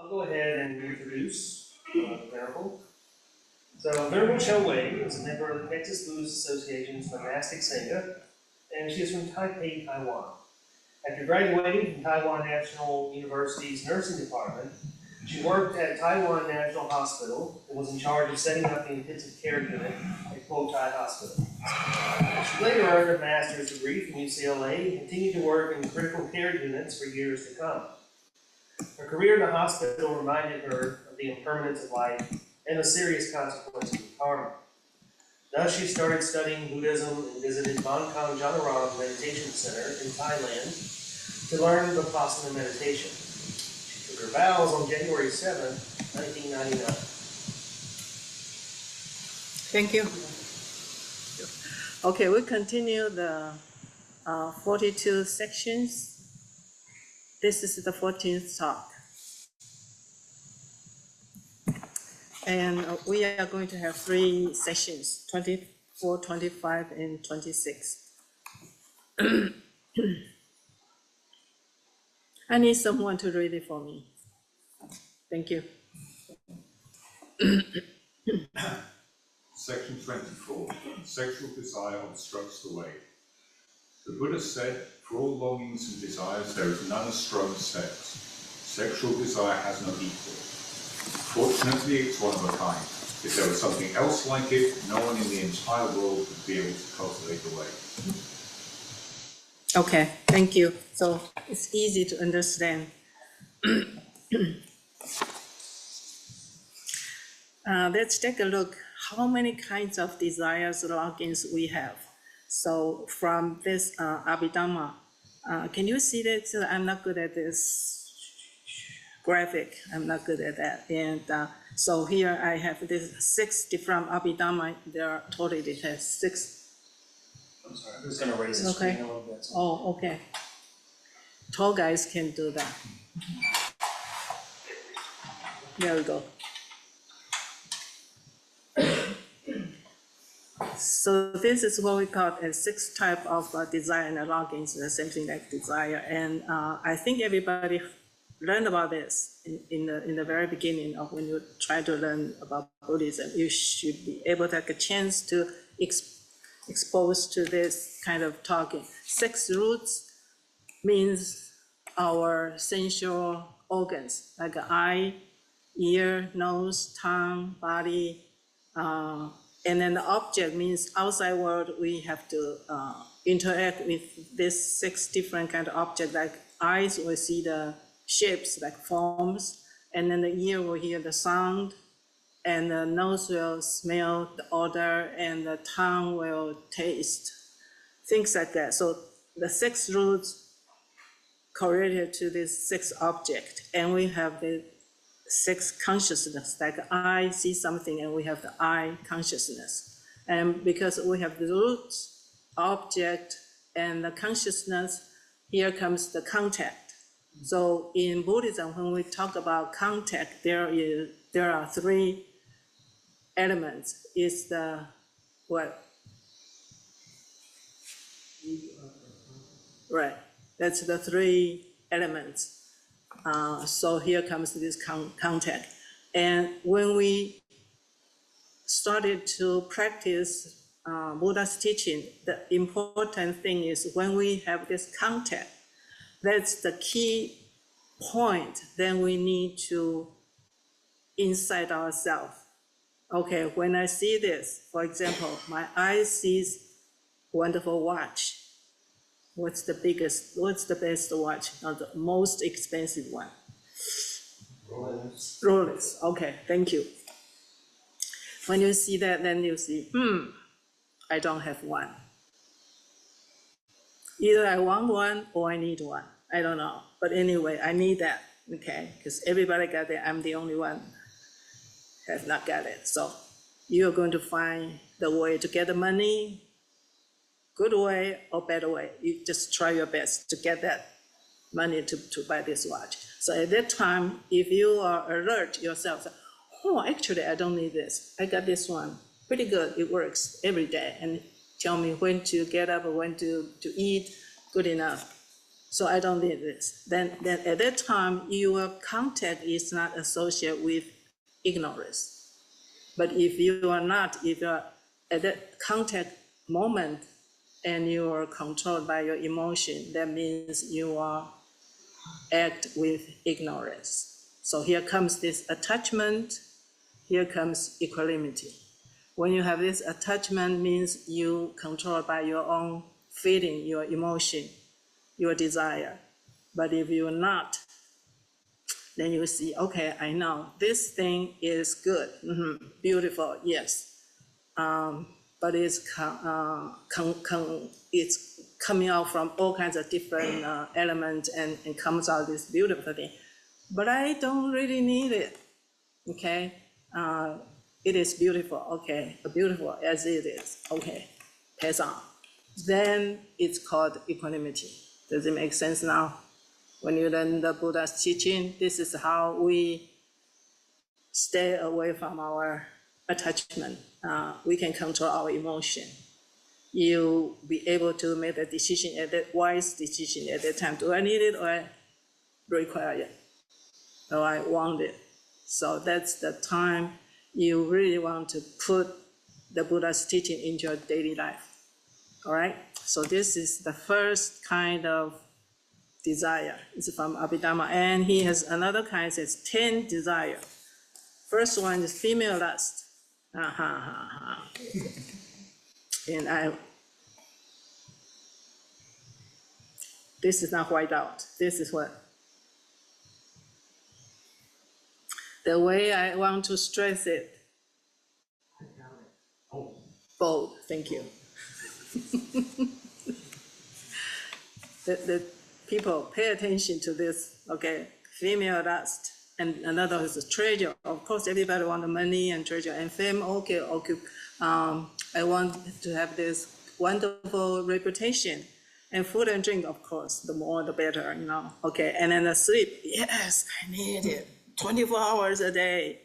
I'll go ahead and introduce the Venerable. So Venerable Shiou is a member of the Texas Buddhist Association's monastic Sangha, and she is from Taipei, Taiwan. After graduating from Taiwan National University's nursing department, she worked at Taiwan National Hospital and was in charge of setting up the intensive care unit at Kuotai Hospital. She later earned a master's degree from UCLA and continued to work in critical care units for years to come. Her career in the hospital reminded her of the impermanence of life and the serious consequences of karma. Thus, she started studying Buddhism and visited Bangkok Janaram Meditation Center in Thailand to learn Vipassana meditation. She took her vows on January 7, 1999. Thank you. Okay, we continue the 42 sections. This is the 14th talk. And we are going to have 3 sessions, 24, 25, and 26. I need someone to read it for me. Thank you. Section 24. Sexual desire obstructs the way. The Buddha said, for all longings and desires, there is none as strong as sex. Sexual desire has no equal. Fortunately, it's one of a kind. If there was something else like it, no one in the entire world would be able to cultivate the way. Okay, thank you. So it's easy to understand. Let's take a look how many kinds of desires logins we have. So from this Abhidhamma, can you see that? So I'm not good at this graphic. I'm not good at that. And so here I have this 6 different Abhidhamma. There are totally it has 6. I'm sorry, I'm just going to raise the screen a little bit. Oh, okay. Tall guys can do that. There we go. So this is what we call a 6 type of desire and logins, something like desire. And I think everybody learned about this in the very beginning of when you try to learn about Buddhism. You should be able to have a chance to expose to this kind of talking. 6 roots means our sensual organs, like eye, ear, nose, tongue, body, and then the object means outside world, we have to interact with this 6 different kind of objects. Like eyes will see the shapes, like forms, and then the ear will hear the sound, and the nose will smell the odor, and the tongue will taste, things like that. So the 6 roots correlated to this 6 object, and we have the 6 consciousness, like I see something and we have the I consciousness. And because we have the roots, object, and the consciousness, here comes the contact. So in Buddhism, when we talk about contact, there are 3 elements. It's the what? Right, that's the 3 elements. So here comes this contact. And when we started to practice Buddha's teaching, the important thing is when we have this contact, that's the key point. Then we need to insight ourselves. Okay, when I see this, for example, my eye sees wonderful watch. What's the best watch? Not the most expensive one. Rolex. Okay, thank you. When you see that, then you see, I don't have one. Either I want one or I need one. I don't know. But anyway, I need that, okay? Because everybody got it. I'm the only one have not got it. So you're going to find the way to get the money, good way or better way. You just try your best to get that money to buy this watch. So at that time, if you are alert yourself, oh, actually, I don't need this. I got this one. Pretty good. It works every day. And tell me when to get up or when to eat, good enough. So I don't need this. Then at that time, your contact is not associated with ignorance. But if you are not, if you are at that contact moment and you are controlled by your emotion, that means you are act with ignorance. So here comes this attachment, here comes equanimity. When you have this attachment, means you controlled by your own feeling, your emotion, your desire. But if you're not, then you see, okay, I know this thing is good, beautiful, yes. But it's coming out from all kinds of different elements and comes out this beautiful thing. But I don't really need it, okay? It is beautiful, okay, beautiful as it is, okay, pass on. Then it's called equanimity. Does it make sense now? When you learn the Buddha's teaching, this is how we stay away from our attachment. We can control our emotion. You be able to make a decision at that wise decision at that time. Do I need it or I require it? Or I want it? So that's the time you really want to put the Buddha's teaching into your daily life. All right? So this is the first kind of desire. It's from Abhidhamma. And he has another kind, it says 10 desire. First one is female lust. And this is not white out. This is what? The way I want to stress it. Bold, thank you. the people pay attention to this, okay? Female lust. And another is the treasure. Of course, everybody wants money and treasure and fame. Okay, I want to have this wonderful reputation. And food and drink, of course, the more the better, you know. Okay, and then the sleep, yes, I need it, 24 hours a day.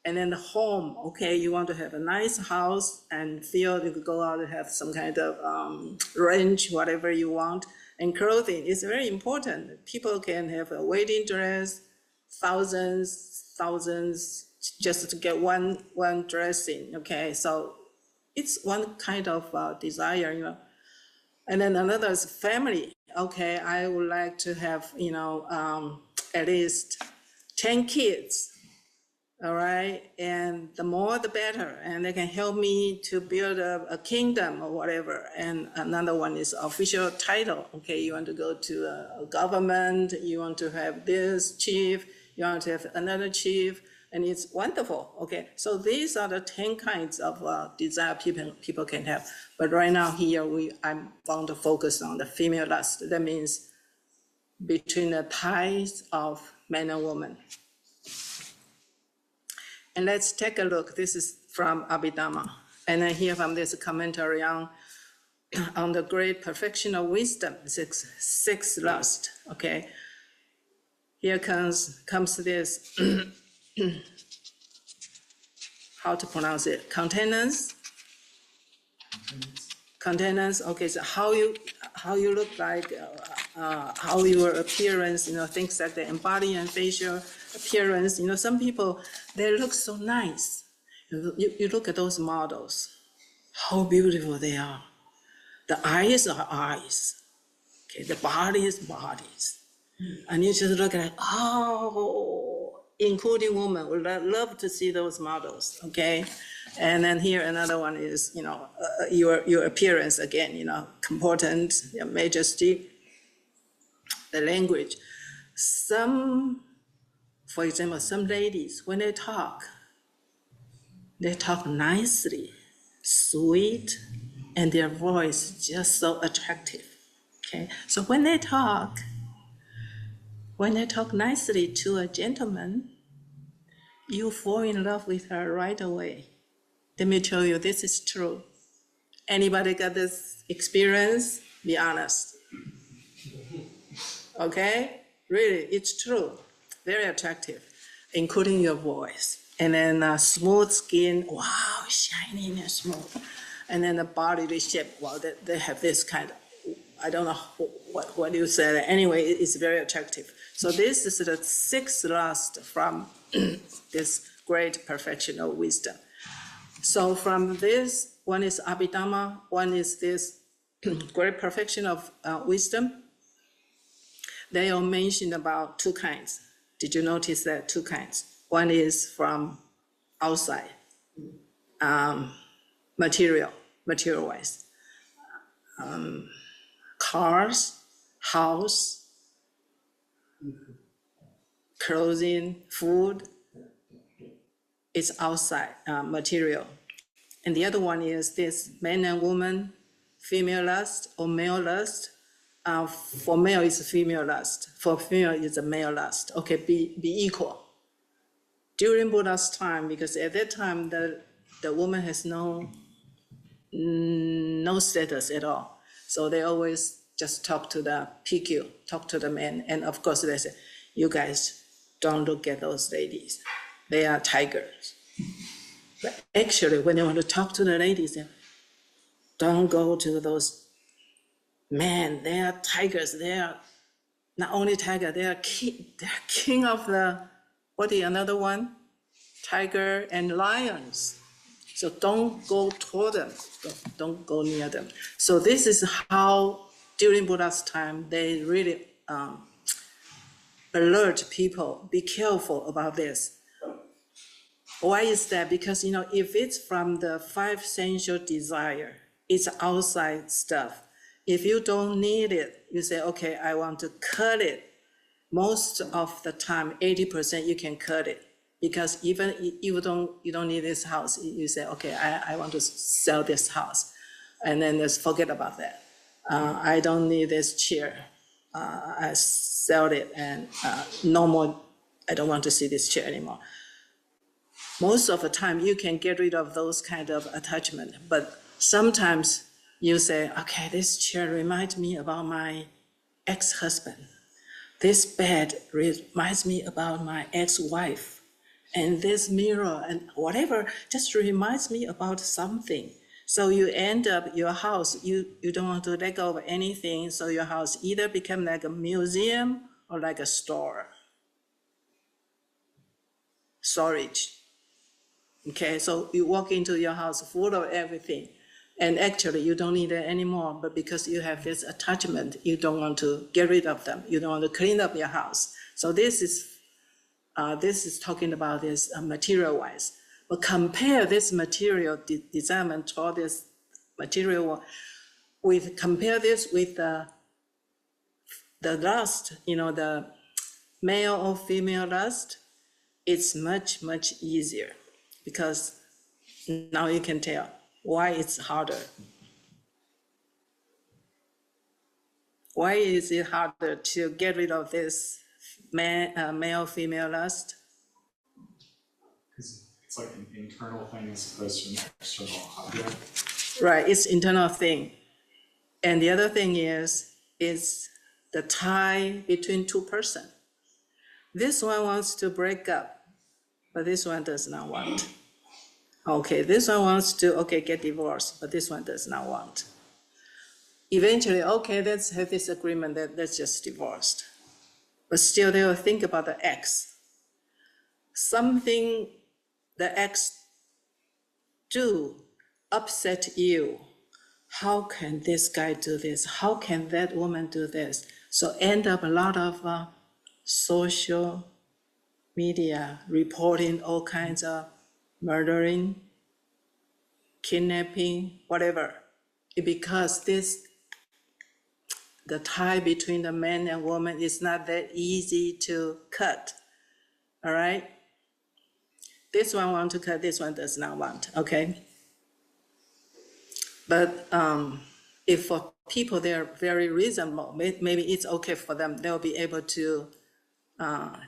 And then the home, okay, you want to have a nice house and feel you could go out and have some kind of range, whatever you want. And clothing is very important. People can have a wedding dress, thousands, just to get one dressing, okay? So it's one kind of desire, you know. And then another is family. Okay, I would like to have, you know, at least 10 kids, all right? And the more, the better. And they can help me to build a kingdom or whatever. And another one is official title. Okay, you want to go to a government, you want to have this chief, you want to have another chief, and it's wonderful, okay? So these are the 10 kinds of desire people can have. But right now here, I want to focus on the female lust. That means between the ties of man and woman. And let's take a look. This is from Abhidhamma. And then here from this commentary on the great perfection of wisdom, six lust, okay? Here comes this, how to pronounce it? Contenance, okay, so how you look like, how your appearance, you know, things like the embody and facial appearance. You know, some people, they look so nice. You look at those models, how beautiful they are. The eyes are eyes, okay, the body is bodies. And you just look at, oh, including women, would love to see those models, okay? And then here another one is, you know, your appearance again, you know, important, your majesty, the language. For example, some ladies, when they talk nicely, sweet, and their voice is just so attractive, okay? So when they talk nicely to a gentleman, you fall in love with her right away. Let me tell you, this is true. Anybody got this experience? Be honest. Okay? Really, it's true. Very attractive, including your voice. And then smooth skin, wow, shiny and smooth. And then the bodily shape, wow, they have this kind of I don't know what you said. Anyway, it's very attractive. So this is the sixth lust from this great perfection of wisdom. So from this, one is Abhidhamma, one is this great perfection of wisdom. They all mention about two kinds. Did you notice that two kinds? One is from outside, material-wise. Cars, house, clothing, food, it's outside, material. And the other one is this man and woman, female lust or male lust. For male, it's female lust. For female, it's a male lust. Okay, be equal. During Buddha's time, because at that time, the woman has no status at all. So they always just talk to the PQ, talk to the men. And of course, they say, you guys don't look at those ladies. They are tigers. But actually, when you want to talk to the ladies, don't go to those men. They are tigers. They are not only tiger, they are king of the, what is another one? Tiger and lions. So don't go toward them. Don't go near them. So this is how, during Buddha's time, they really alert people, be careful about this. Why is that? Because, if it's from the five sensual desire, it's outside stuff. If you don't need it, you say, okay, I want to cut it. Most of the time, 80% you can cut it. Because even you don't need this house, you say, okay, I want to sell this house. And then just forget about that. I don't need this chair. I sell it and no more, I don't want to see this chair anymore. Most of the time, you can get rid of those kind of attachment, but sometimes you say, okay, this chair reminds me about my ex-husband. This bed reminds me about my ex-wife. And this mirror and whatever just reminds me about something. So you end up, your house, you don't want to let go of anything, so your house either become like a museum or like a store. Storage. Okay, so you walk into your house full of everything, and actually you don't need it anymore, but because you have this attachment, you don't want to get rid of them. You don't want to clean up your house. So this is talking about this material-wise. But compare this material desire or this material compare this with the lust, the male or female lust. It's much, much easier because now you can tell why it's harder. Why is it harder to get rid of this male-female lust? Because it's like an internal thing as opposed to an external object. Right, it's internal thing. And the other thing is the tie between two persons. This one wants to break up, but this one does not want. Okay, this one wants to, get divorced, but this one does not want. Eventually, okay, let's have this agreement that let's just divorced. But still they will think about the ex. Something the ex do upset you. How can this guy do this? How can that woman do this? So end up a lot of social media reporting all kinds of murdering, kidnapping, whatever. Because the tie between the man and woman is not that easy to cut, all right? This one wants to cut, this one does not want, okay? But if for people they're very reasonable, maybe it's okay for them, they'll be able to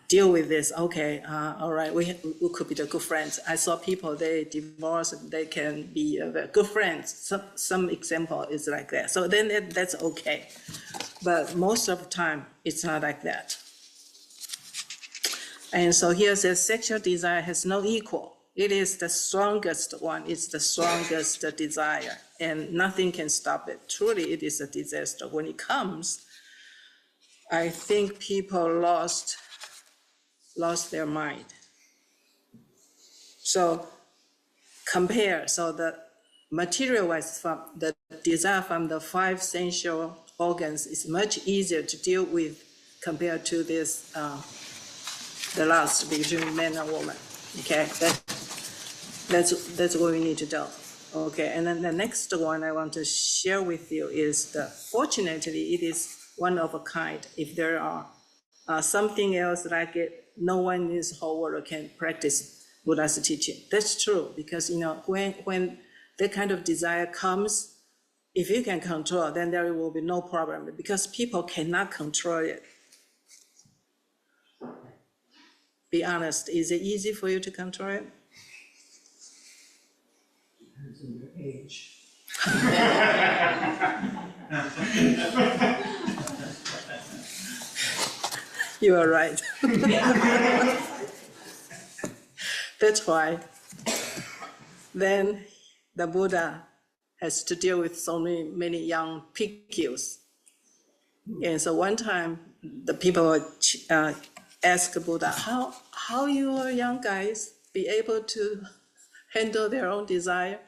deal with this. Okay, all right, we could be the good friends. I saw people, they divorce, they can be good friends. Some example is like that. So then that's okay. But most of the time, it's not like that. And so here it says, sexual desire has no equal. It is the strongest one, it's the strongest desire, and nothing can stop it. Truly, it is a disaster. When it comes, I think people lost their mind. So compare, so the material-wise, from the desire from the 5 sensual organs is much easier to deal with compared to this, the last between man and woman. Okay, that's what we need to do. Okay, and then the next one I want to share with you is fortunately, it is one of a kind. If there are something else like it, no one in this whole world can practice Buddha's teaching. That's true, because when that kind of desire comes, if you can control, then there will be no problem, because people cannot control it. Be honest, is it easy for you to control it? Depends on your age. You are right. That's why then the Buddha has to deal with so many young piggies. And so one time the people ask Buddha, how you young guys be able to handle their own desire?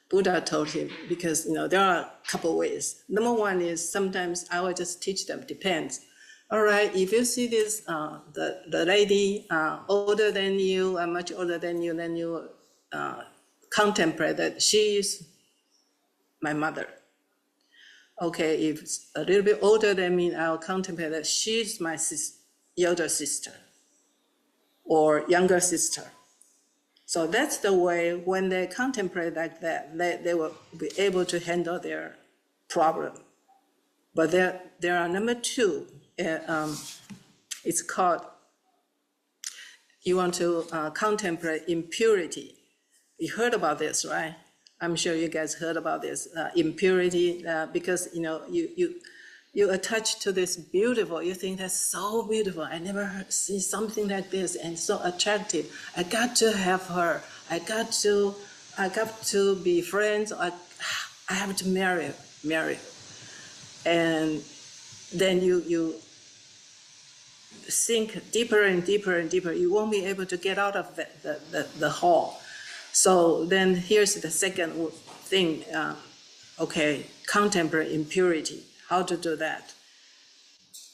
Buddha told him, because there are a couple ways. Number one is sometimes I will just teach them, depends. All right, if you see this, the lady older than you, much older than you, then you contemplate that she is my mother. Okay, if it's a little bit older than me, I'll contemplate that she's my elder sister or younger sister. So that's the way when they contemplate like that, they will be able to handle their problem. But there are number two, it's called, you want to contemplate impurity. You heard about this, right? I'm sure you guys heard about this, impurity, because you attach to this beautiful, you think that's so beautiful. I never see something like this and so attractive. I got to have her. I got to be friends. I have to marry. And then you sink deeper and deeper and deeper. You won't be able to get out of the hole. So then here's the second thing, contemplate impurity. How to do that?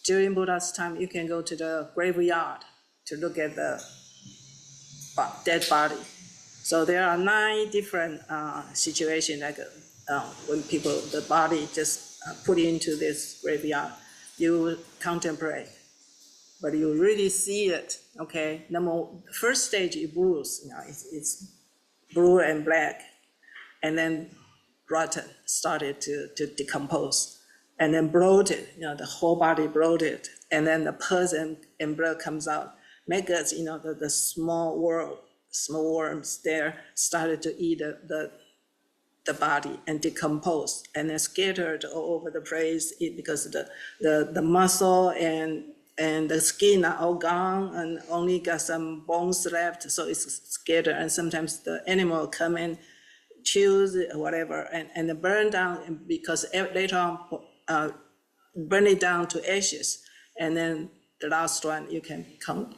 During Buddha's time, you can go to the graveyard to look at the dead body. So there are 9 different situations, like when the body just put into this graveyard, you contemplate, but you really see it, okay? First stage is bruise, it's blue and black, and then rotten, started to decompose, and then bloated, the whole body bloated, and then the pus and blood comes out. Maggots, the small worms there started to eat the body and decompose, and then scattered all over the place because the muscle and the skin are all gone and only got some bones left, so it's scattered, and sometimes the animal come and chews whatever and burn down, because later on burn it down to ashes, and then the last one you can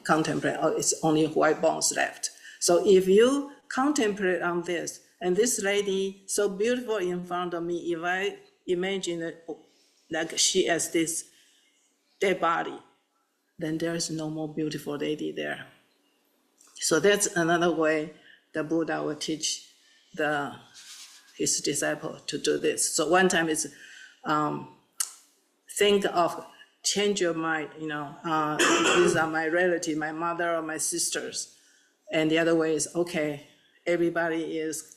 contemplate, it's only white bones left. So if you contemplate on this, and this lady so beautiful in front of me, if I imagine that like she has this dead body, then there is no more beautiful lady there. So that's another way the Buddha will teach his disciple to do this. So one time is think of, change your mind, these are my relatives, my mother or my sisters. And the other way is, okay, everybody is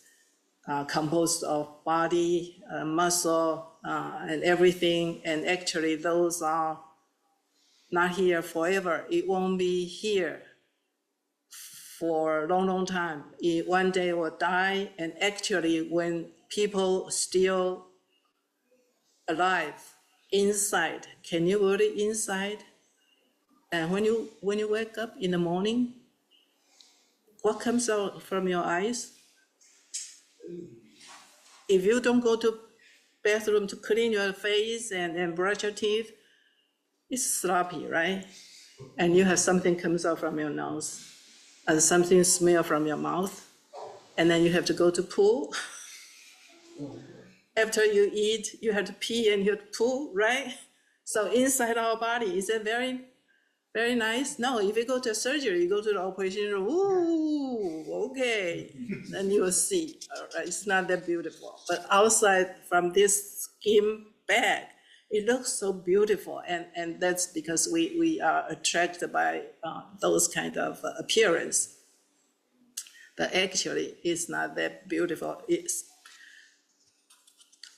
composed of body, muscle, and everything, and actually those are not here forever. It won't be here for a long, long time. It one day will die, and actually when people still alive, inside, can you really inside? And when you wake up in the morning, what comes out from your eyes? If you don't go to bathroom to clean your face and brush your teeth, it's sloppy, right? And you have something comes out from your nose, and something smell from your mouth, and then you have to go to pool. After you eat, you have to pee and you have to poo, right? So inside our body, is it very, very nice? No, if you go to surgery, you go to the operation room, ooh, okay, then you will see, all right, it's not that beautiful. But outside from this skin bag, it looks so beautiful, and that's because we are attracted by those kind of appearance. But actually, it's not that beautiful.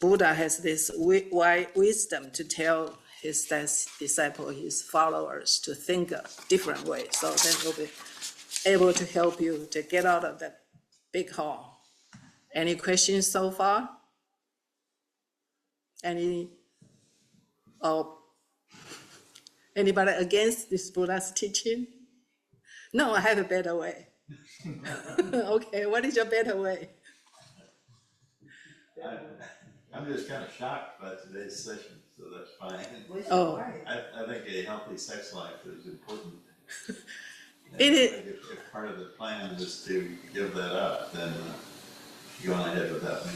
Buddha has this wide wisdom to tell his disciple, his followers, to think a different way. So then he'll be able to help you to get out of that big hole. Any questions so far? Anybody against this Buddha's teaching? No, I have a better way. Okay, what is your better way? I'm just kind of shocked by today's session, so that's fine. Oh. I think a healthy sex life is important. It is. If part of the plan is to give that up, then go on ahead without me.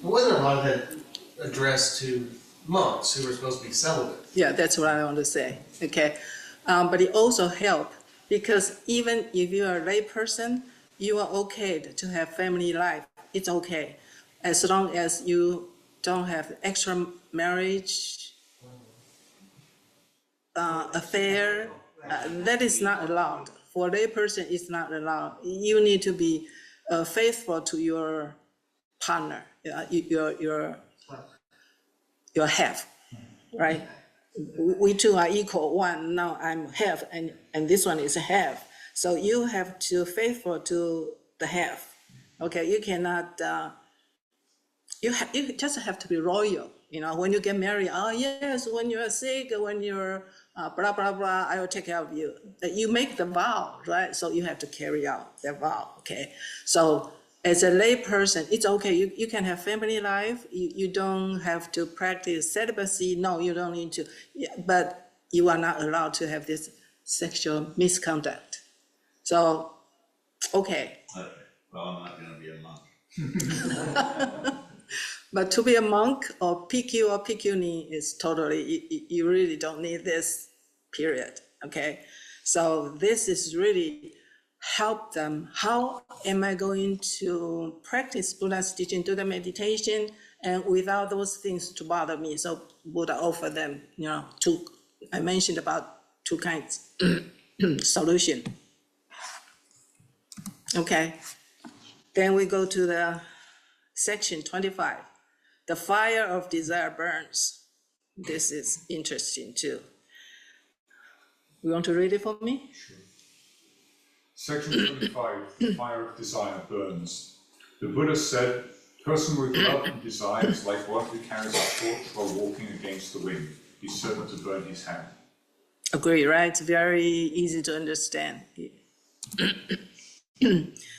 Wasn't a lot of that addressed to monks who were supposed to be celibate? Yeah, that's what I want to say, okay? But it also helps because even if you are a lay person, you are okay to have family life. It's okay, as long as you don't have extra marriage, affair, that is not allowed. For a lay person, it's not allowed. You need to be faithful to your partner, your half, right? We two are equal, one, now I'm half, and this one is a half. So you have to faithful to the half, okay? You cannot, you just have to be royal, when you get married, oh yes, when you're sick, when you're blah, blah, blah, I will take care of you. You make the vow, right? So you have to carry out that vow, okay? So as a lay person, it's okay, you can have family life, you don't have to practice celibacy, no, you don't need to, but you are not allowed to have this sexual misconduct. So, okay. Okay, well, I'm not gonna be a monk. But to be a monk or PQ or PQni is totally, you really don't need this, period, okay? So this is really help them. How am I going to practice Buddha's teaching, do the meditation, and without those things to bother me? So Buddha offered them, I mentioned about two kinds solution. Okay, then we go to the section 25. The fire of desire burns. This is interesting too. You want to read it for me? Sure. Section 25, the fire of desire burns. The Buddha said, person with love and desire is like one who carries a torch while walking against the wind. He's certain to burn his hand. Agree, right? Very easy to understand.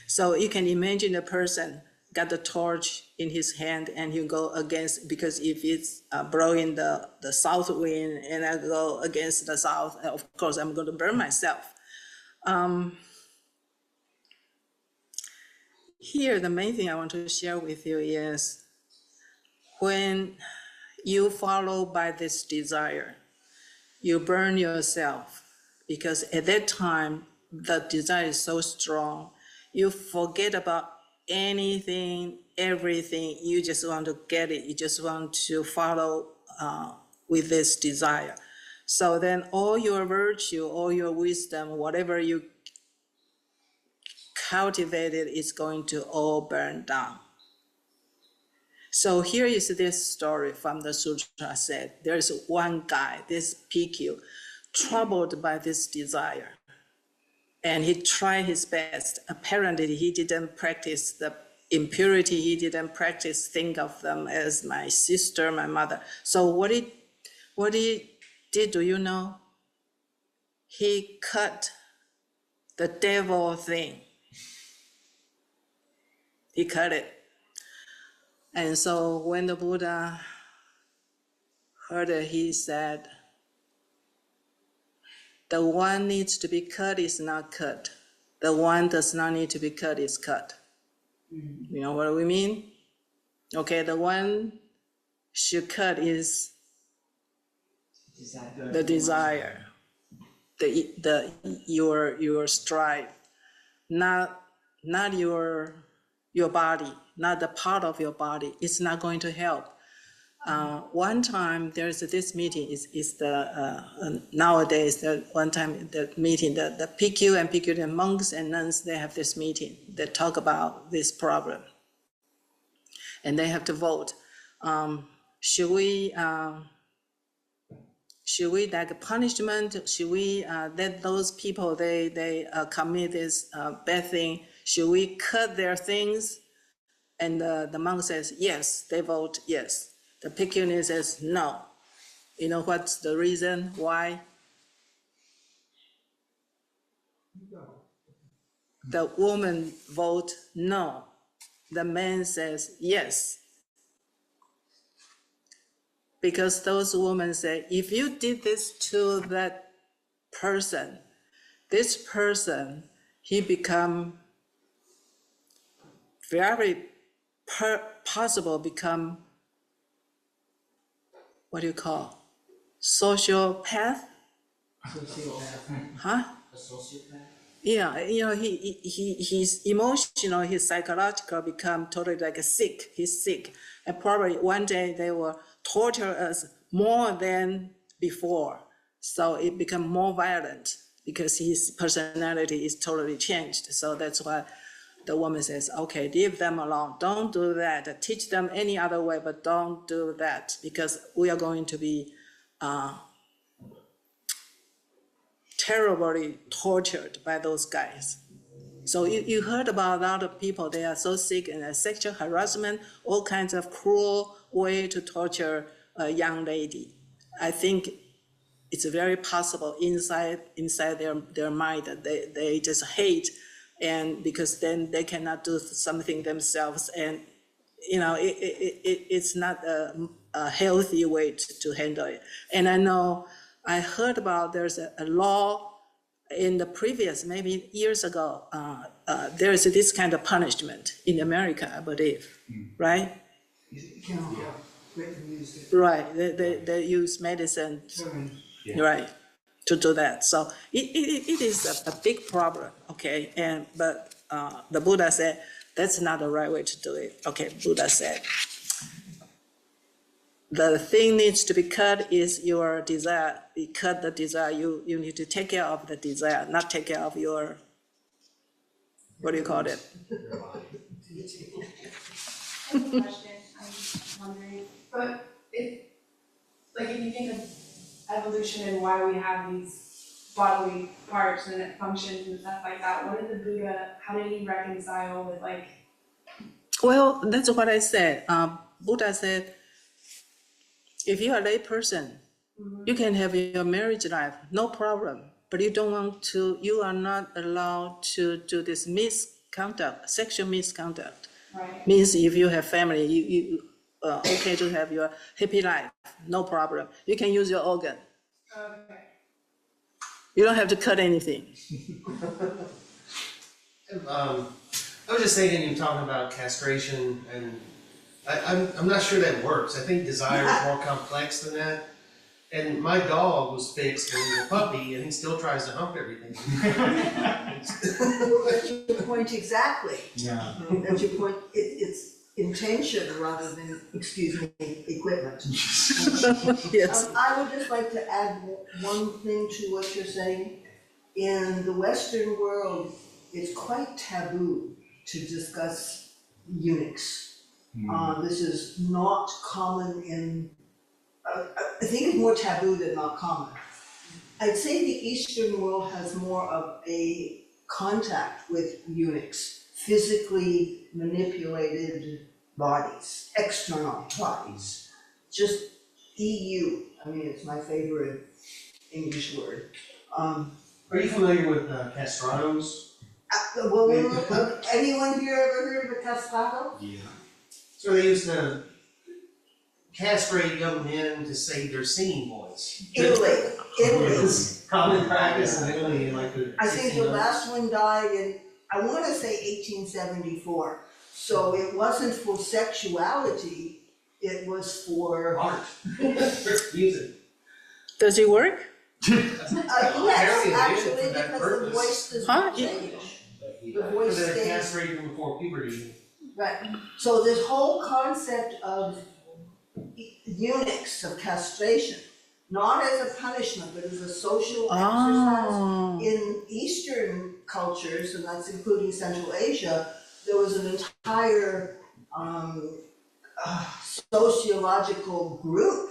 So you can imagine a person got the torch in his hand and you go against, because if it's blowing the south wind and I go against the south, of course I'm going to burn myself. Here, the main thing I want to share with you is when you follow by this desire, you burn yourself, because at that time, the desire is so strong, you forget about anything, everything, you just want to get it, you just want to follow with this desire. So then all your virtue, all your wisdom, whatever you cultivated is going to all burn down. So here is this story from the Sutra said, there's one guy, this PQ, troubled by this desire. And he tried his best. Apparently, he didn't practice the impurity. He didn't practice think of them as my sister, my mother. So what he did, do you know? He cut the devil thing. He cut it. And so when the Buddha heard it, he said, the one needs to be cut is not cut. The one does not need to be cut is cut. You know what we mean? Okay, the one should cut is the desire, your strive, not your body, not the part of your body. It's not going to help. One time there's this meeting is the nowadays one time the meeting the PQ and PQ monks and nuns, they have this meeting that talk about this problem, and they have to vote. Should we like a punishment? Should we let those people they commit this bad thing? Should we cut their things? And the monk says yes. They vote yes. The Picayune says no. You know what's the reason why? The woman vote no. The man says yes. Because those women say, if you did this to that person, this person, he become very possible become, what do you call, sociopath? Sociopath. Huh? A sociopath? Yeah, you know, he's emotional, his psychological become totally like a sick, he's sick. And probably one day they will torture us more than before. So it become more violent because his personality is totally changed. So that's why the woman says, okay, leave them alone. Don't do that. Teach them any other way, but don't do that because we are going to be terribly tortured by those guys. So you heard about a lot of people, they are so sick and sexual harassment, all kinds of cruel way to torture a young lady. I think it's very possible inside their mind that they just hate, and because then they cannot do something themselves, and you know it's not a healthy way to handle it. And I know I heard about there's a law in the previous, maybe years ago, there is this kind of punishment in America, I believe, right? You cannot have written music. Right, they use medicine, right, to do that. So it is a big problem, okay? But the Buddha said, that's not the right way to do it. Okay, Buddha said, the thing needs to be cut is your desire. You cut the desire, you need to take care of the desire, not take care of your, what do you call it? I have a question, I'm just wondering, but if you think of evolution and why we have these bodily parts and it functions and stuff like that, what did the Buddha, how did he reconcile with Well, that's what I said. Buddha said, if you're a lay person, you can have your marriage life, no problem. But you are not allowed to do this misconduct, sexual misconduct. right? Means if you have family, you okay to have your happy life, no problem. You can use your organ. Okay. You don't have to cut anything. I was just thinking, you talking about castration, and I'm not sure that works. I think desire is more complex than that. And my dog was fixed when he was a puppy, and he still tries to hump everything. That's your point exactly. Yeah. That's your point, it's intention rather than, excuse me, equipment. Yes. I would just like to add one thing to what you're saying. In the Western world, it's quite taboo to discuss eunuchs. This is not common in, I think it's more taboo than not common. I'd say the Eastern world has more of a contact with eunuchs, physically manipulated bodies, external bodies. Just EU, I mean, it's my favorite English word. Are you familiar with castrados? Anyone here ever heard of a castrado? Yeah. So they used to castrate young men to save their singing voice. Italy. It was common practice in Italy in like the I think the 1600s. last one died in, I wanna say 1874. So it wasn't for sexuality, it was for, Art. Music. Does it work? yes, Apparently it is actually, for that because the purpose. voice does Huh? not change. The For voice the stays. castrated before puberty. Right, so this whole concept of eunuchs, of castration, not as a punishment, but as a social exercise. Oh, In Eastern cultures, and that's including Central Asia, there was an entire sociological group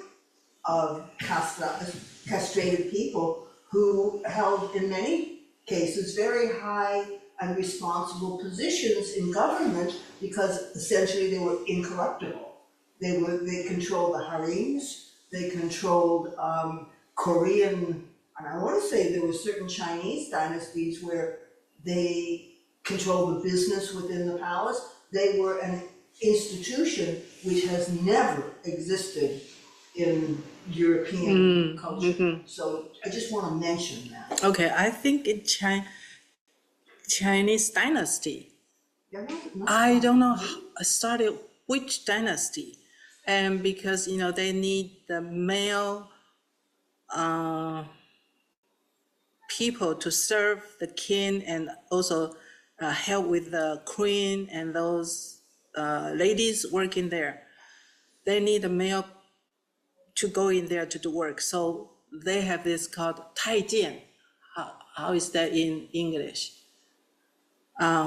of castrated people who held, in many cases, very high and responsible positions in government because essentially they were incorruptible. They controlled the harems, they controlled Korean, and I want to say there were certain Chinese dynasties where they controlled the business within the palace. They were an institution which has never existed in European culture. So I just want to mention that. okay, I think in Chinese dynasty, They're not- I don't know started which dynasty. And because, they need the male people to serve the king and also help with the queen and those ladies working there. They need a male to go in there to do work. So they have this called 太监. How is that in English?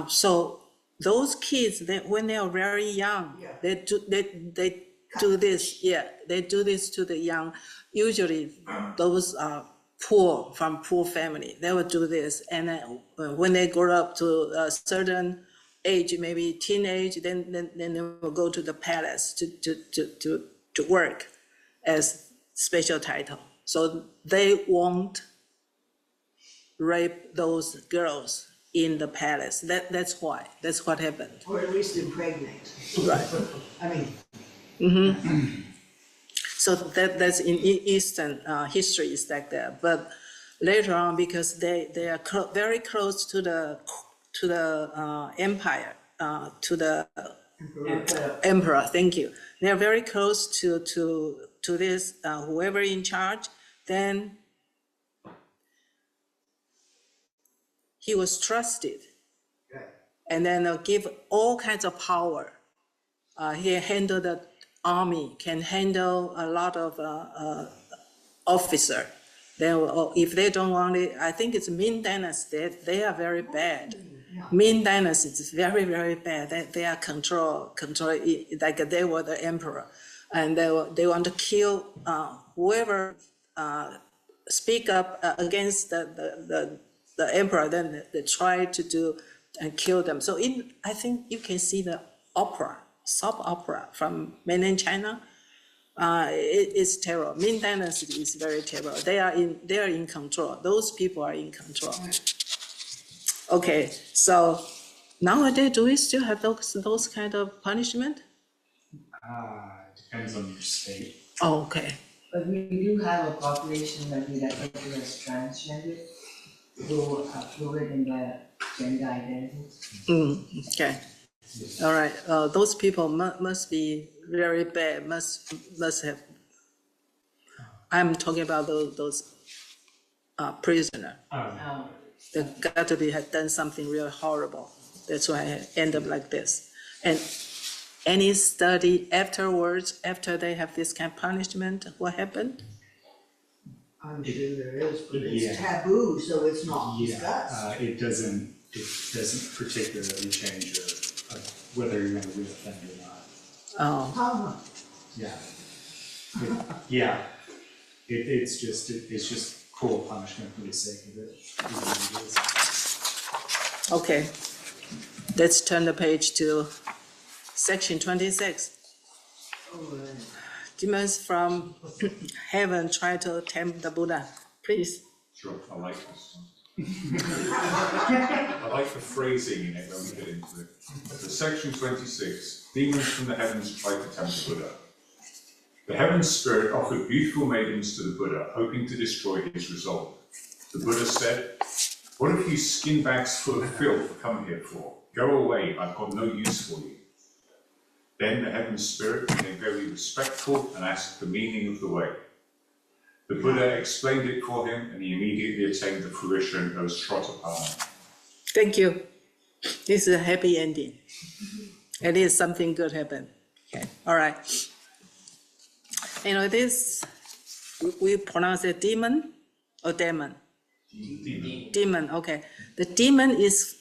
So those kids, when they are very young, Yeah. they do this. Yeah, they do this to the young. Usually, those are poor from poor family. They will do this, and then when they grow up to a certain age, maybe teenage, then they will go to the palace to work as special title. So they won't rape those girls in the palace. That's why. That's what happened. Or at least impregnate. Right. I mean, So that's in Eastern history is like that. But later on, because they are very close to the empire, to the emperor. Thank you. They are very close to this whoever in charge. Then he was trusted, and then give all kinds of power. He handled the army, can handle a lot of officer. If they don't want it, I think it's Ming Dynasty. They are very bad. Ming Dynasty is very, very bad. They are control like they were the emperor, and they want to kill whoever speak up against the emperor. Then they try to do and kill them. So I think you can see the opera, soap opera from mainland China. It's terrible. Ming Dynasty is very terrible. They are in control. Those people are in control. Okay, so nowadays, do we still have those kind of punishment? Depends on your state. Oh, okay. But we do have a population that we refer to as transgender who are fluid in their gender identity. Okay. All right. Those people must be very bad. Must have. I'm talking about those prisoner. They got to have done something real horrible. That's why I end up like this. And any study afterwards, after they have this kind of punishment, what happened? I'm sure there is, but Yeah. it's taboo, so it's not Yeah, discussed. it doesn't particularly change whether you're gonna reoffend or not. Oh, How Yeah. Yeah. It's just cruel punishment for the sake of it. It really is. okay. Let's turn the page to section 26. Demons from heaven try to tempt the Buddha. Please. Sure, I like this. I like the phrasing in it when we get into it. So section 26, demons from the heavens tried to tempt Buddha. The heaven's spirit offered beautiful maidens to the Buddha, hoping to destroy his resolve. The Buddha said, "What have you skin bags full of filth come here for? Go away, I've got no use for you." Then the heaven's spirit became very respectful and asked the meaning of the way. The Buddha explained it for him, and he immediately attained the fruition of Shrotaparna. Thank you. This is a happy ending. It is something good happened. Okay, all right. You know, this, we pronounce it demon or demon? Demon, okay. The demon is,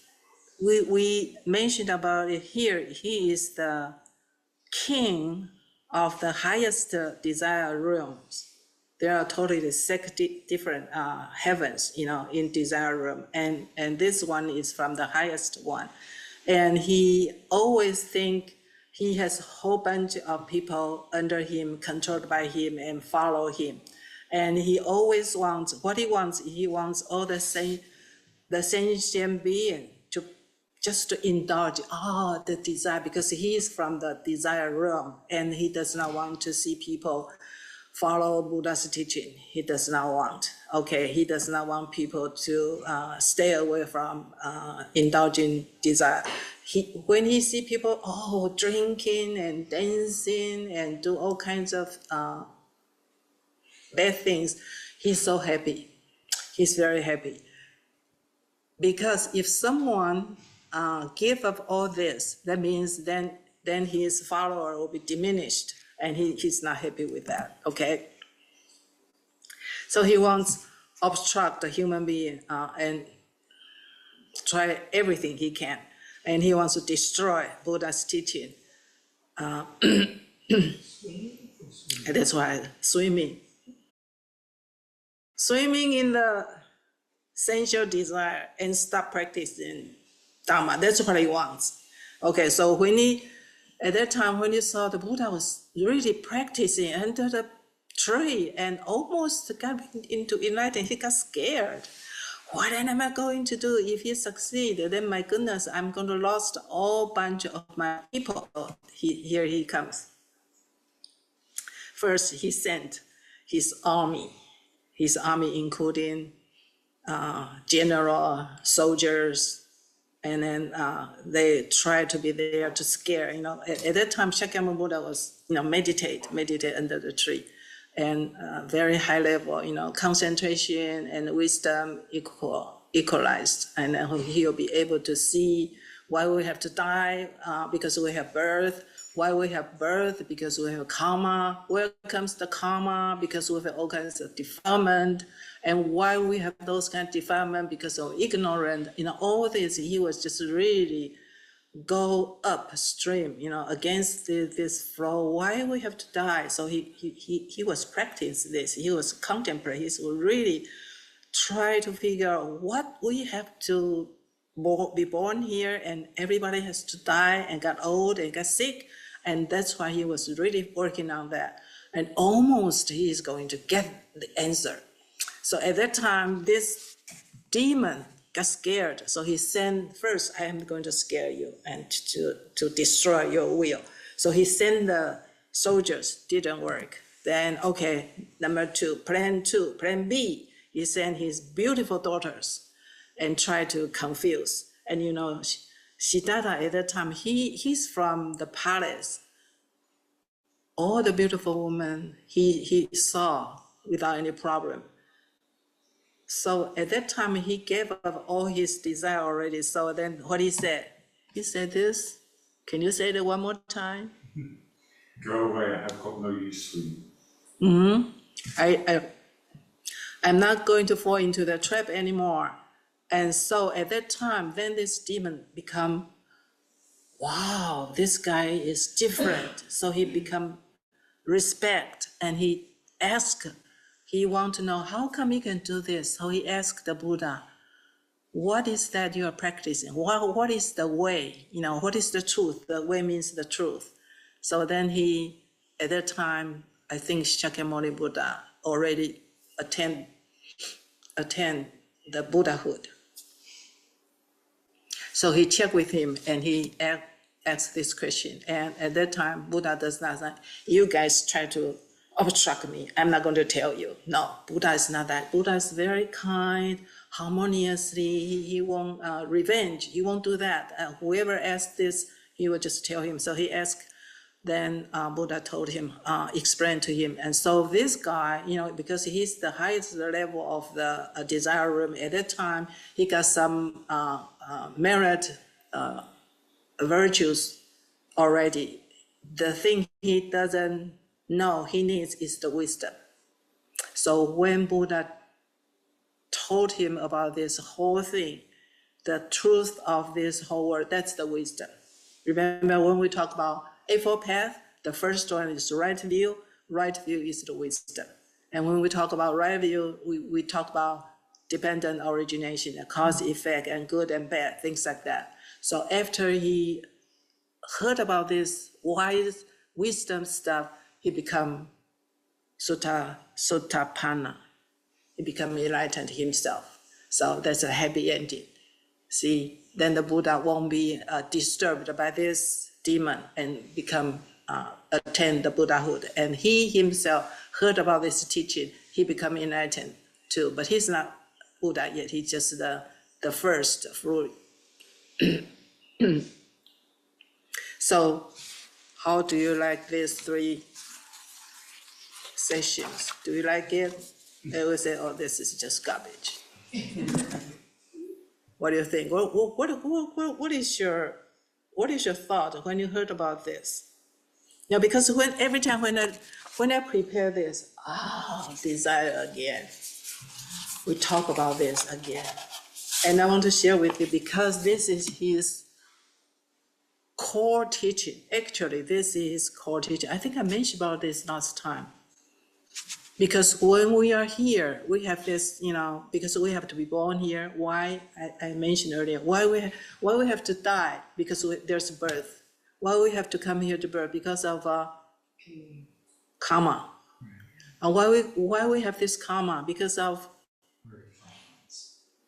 we mentioned about it here, he is the king of the highest desire realms. There are totally six different heavens, you know, in desire realm, and this one is from the highest one. And he always think he has a whole bunch of people under him, controlled by him, and follow him. And he always wants, what he wants all the sentient being to just to indulge all the desire, because he is from the desire realm, and he does not want to see people follow Buddha's teaching. He does not want, okay, he does not want people to stay away from indulging desire. When he see people, drinking and dancing and do all kinds of bad things, he's so happy. He's very happy. Because if someone give up all this, that means then his follower will be diminished, and he's not happy with that, okay? So he wants obstruct the human being and try everything he can. And he wants to destroy Buddha's teaching. That's why swimming in the sensual desire and stop practicing Dharma. That's what he wants. Okay, so at that time when he saw the Buddha was really practicing under the tree and almost got into enlightenment, he got scared. What am I going to do if he succeed? Then my goodness, I'm going to lose all bunch of my people. Here he comes. First, he sent his army including general, soldiers, and then they try to be there to scare, you know. At that time, Shakyamuni Buddha was, you know, meditate under the tree, and very high level, you know, concentration and wisdom equalized, and then he'll be able to see why we have to die, because we have birth. Why we have birth? Because we have karma. Where comes the karma? Because we have all kinds of defilement. And why we have those kind of defilement? Because of ignorance. You know, all this, he was just really go upstream, you know, against this flow. Why we have to die? So he was practicing this. He was contemplating. He was really try to figure out what we have to be born here, and everybody has to die and got old and got sick. And that's why he was really working on that. And almost he is going to get the answer. So at that time, this demon got scared. So he sent, first, I am going to scare you and to destroy your will. So he sent the soldiers, didn't work. Then, okay, number plan B, he sent his beautiful daughters and tried to confuse. And you know, Siddhartha at that time, he's from the palace. All the beautiful women he saw without any problem. So at that time, he gave up all his desire already. So then what he said this, can you say that one more time? Go away, I have got no use for you. I'm not going to fall into the trap anymore. And so at that time, then this demon become, wow, this guy is different. So he become respect, and he want to know how come he can do this. So he asked the Buddha, what is that you are practicing? What is the way? You know, what is the truth? The way means the truth. So then at that time, I think Shakyamuni Buddha already attend the Buddhahood. So he checked with him and he asked this question. And at that time, Buddha does not say, you guys try to obstruct me. I'm not going to tell you. No, Buddha is not that. Buddha is very kind, harmoniously. He won't revenge. He won't do that. Whoever asked this, he will just tell him. So he asked, then Buddha told him, explained to him. And so this guy, because he's the highest level of the desire room at that time, he got some merit virtues already. The thing he doesn't know he needs is the wisdom. So when Buddha told him about this whole thing, the truth of this whole world, that's the wisdom. Remember when we talk about Eightfold Path, the first one is right view. Right view is the wisdom. And when we talk about right view, we talk about dependent origination, cause, effect, and good and bad, things like that. So after he heard about this wise wisdom stuff, he become Sotapanna. He become enlightened himself. So that's a happy ending. See, then the Buddha won't be disturbed by this demon and attain the Buddhahood. And he himself heard about this teaching. He become enlightened too. But he's not Buddha yet. He's just the first fruit. So how do you like these 3 sessions? Do you like it? They will say, oh, this is just garbage. What do you think? What is your thought when you heard about this? Because every time when I prepare this, desire again. We talk about this again. And I want to share with you because this is his core teaching. Actually, this is his core teaching. I think I mentioned about this last time. Because when we are here, we have this, because we have to be born here. Why? I mentioned earlier, why we have to die? Because there's birth. Why we have to come here to birth? Because of karma. And why we have this karma? Because of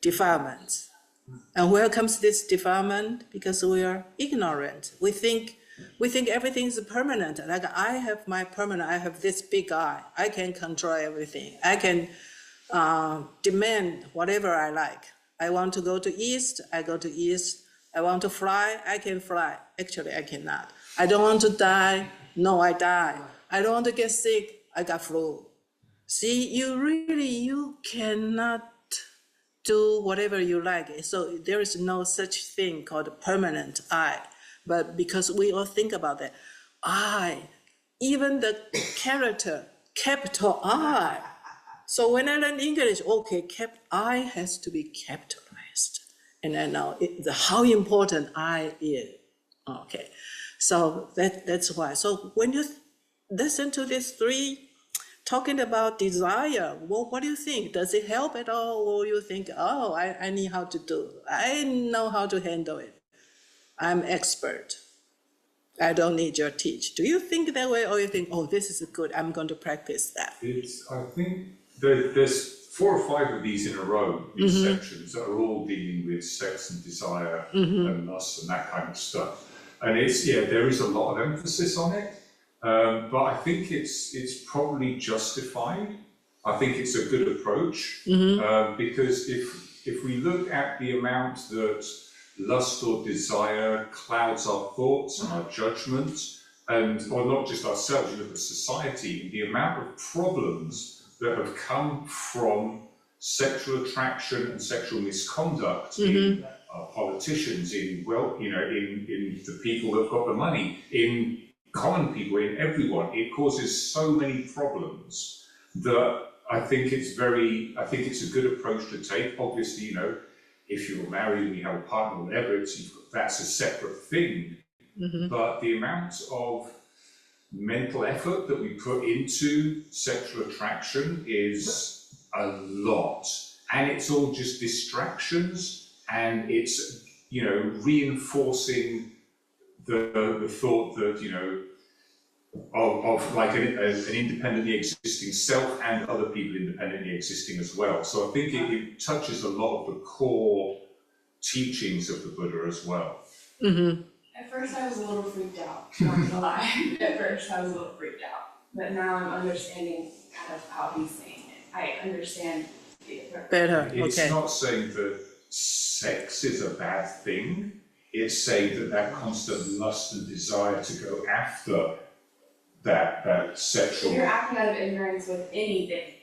defilements. And where comes this defilement? Because we are ignorant. We think everything is permanent. Like I have my permanent, I have this big eye. I can control everything. I can demand whatever I like. I want to go to east, I go to east. I want to fly, I can fly. Actually, I cannot. I don't want to die, no, I die. I don't want to get sick, I got flu. See, you cannot do whatever you like. So there is no such thing called permanent I. But because we all think about that, I, even the character, capital I. So when I learn English, okay, I has to be capitalized. And I know how important I is. Okay, so that's why. So when you listen to these 3 talking about desire, well, what do you think? Does it help at all? Or you think, oh, I need how to do. I know how to handle it. I'm expert. I don't need your teach. Do you think that way, or you think, oh, this is good, I'm going to practice that? I think there's 4 or 5 of these in a row, these sections that are all dealing with sex and desire and lust and that kind of stuff. And there is a lot of emphasis on it, but I think it's probably justified. I think it's a good approach because if we look at the amount that lust or desire clouds our thoughts and our judgments, or not just ourselves, you look at society, the amount of problems that have come from sexual attraction and sexual misconduct in politicians, in the people that have got the money, in common people, in everyone. It causes so many problems that I think it's a good approach to take. Obviously, if you're married and you have a partner or whatever, that's a separate thing. But the amount of mental effort that we put into sexual attraction is a lot. And it's all just distractions, and it's, reinforcing the thought that, of like an independently existing self and other people independently existing as well. So I think it touches a lot of the core teachings of the Buddha as well. Mm-hmm. At first I was a little freaked out, not gonna lie. At first I was a little freaked out, but now I'm understanding kind of how he's saying it. I understand it Better, It's okay. not saying that sex is a bad thing. It's saying that that constant lust and desire to go after that sexual. If you're acting out of ignorance with anything,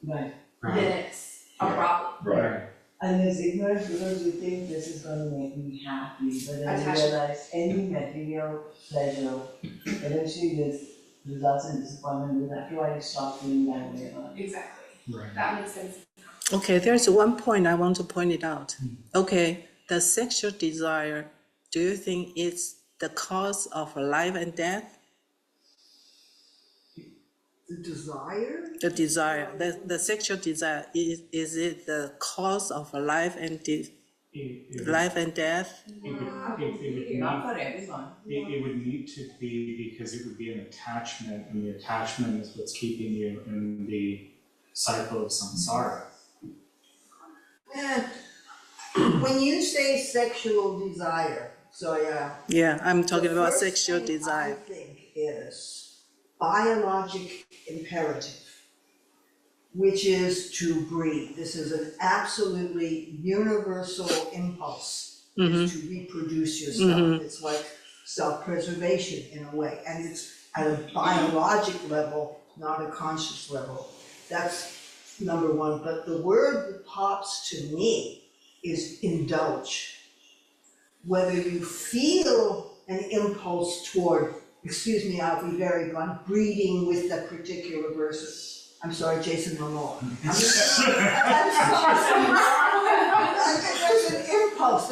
Right. then it's a problem. Right. And it's ignorance because you think this is gonna make me happy, but then you Attachment. realize any material pleasure eventually this results in disappointment, that's why you stop feeling that way about it. Exactly. Right. That makes sense. Okay, there's one point I want to point it out. Okay, the sexual desire, do you think it's the cause of life and death? The desire? The desire, the sexual desire, is it the cause of life and life and death? It would Not not, for everyone. it would need to be because it would be an attachment, and the attachment is what's keeping you in the cycle of samsara. When you say sexual desire, so yeah. Yeah, I'm talking the about first sexual thing desire. I think is biologic imperative, which is to breed. This is an absolutely universal impulse, is to reproduce yourself. It's like self-preservation in a way, and it's at a biologic level, not a conscious level. That's number one, but the word that pops to me is indulge. Whether you feel an impulse toward, excuse me, I'll be very blunt, breeding with that particular person. I'm sorry, Jason Momoa. I'm sorry. There's an impulse,